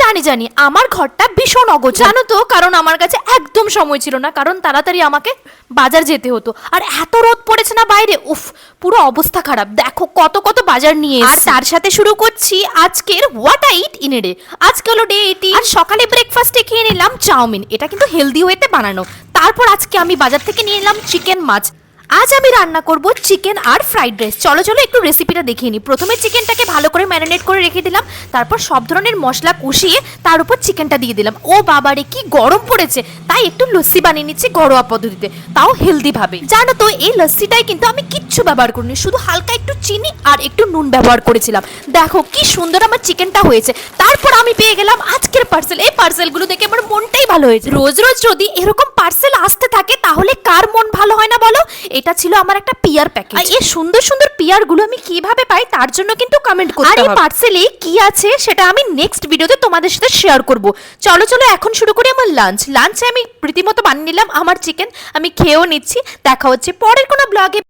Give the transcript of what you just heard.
জানি আমার ঘরটা ভীষণ অগোছালো, জানো তো, কারণ আমার কাছে একদম সময় ছিল না, কারণ তাড়াতাড়ি আমাকে বাজার যেতে হতো। আর এত রোদ পড়েছে না বাইরে, উফ, পুরো অবস্থা খারাপ। দেখো কত কত বাজার নিয়ে এসেছি। আর তার সাথে শুরু করছি আজকের what I it in a day. আজকে হলো ডে 18। আর সকালে ব্রেকফাস্টে খেয়ে নিলাম চাউমিন, এটা কিন্তু হেলদি ওয়েতে বানানো। তারপর আজকে আমি বাজার থেকে নিয়ে নিলাম চিকেন, মাছ। আজ আমি রান্না করব চিকেন আর ফ্রাইড রাইস। চলো চলো একটু রেসিপিটা দেখিয়ে নিই। প্রথমে চিকেনটাকে ভালো করে ম্যারিনেট করে রেখে দিলাম, তারপর সব ধরনের মশলা কষিয়ে তার উপর চিকেনটা দিয়ে দিলাম। ও বাবারে কি গরম পড়েছে, তাই একটু লস্যি বানিয়ে নিচ্ছি ঘরোয়া পদ্ধতিতে, তাও হেলদি ভাবে। জানো তো এই লস্যিটাই কিন্তু আমি কিচ্ছু ব্যবহার করিনি, শুধু হালকা একটু চিনি আর একটু নুন ব্যবহার করেছিলাম। দেখো কি সুন্দর আমার চিকেনটা হয়েছে। তারপর আমি পেয়ে গেলাম আজকের পার্সেল। এই পার্সেলগুলো দেখে আমার মনটাই ভালো হয়েছে। রোজ রোজ যদি এরকম পার্সেল আসতে থাকে তাহলে কার মন ভালো হয় না বলো। এটা ছিল আমার একটা পিয়ার প্যাকেজ। এই সুন্দর সুন্দর পিয়ার গুলো আমি কিভাবে পাই তার জন্য কিন্তু কমেন্ট করতে হবে। আর এই পার্সেলে কি আছে সেটা আমি নেক্সট ভিডিওতে তোমাদের সাথে শেয়ার করব। চলো চলো এখন শুরু করি আমার লাঞ্চে আমি রীতিমতো বানিয়ে নিলাম আমার চিকেন, আমি খেয়েও নিচ্ছি। দেখা হচ্ছে পরের কোনো ব্লগে।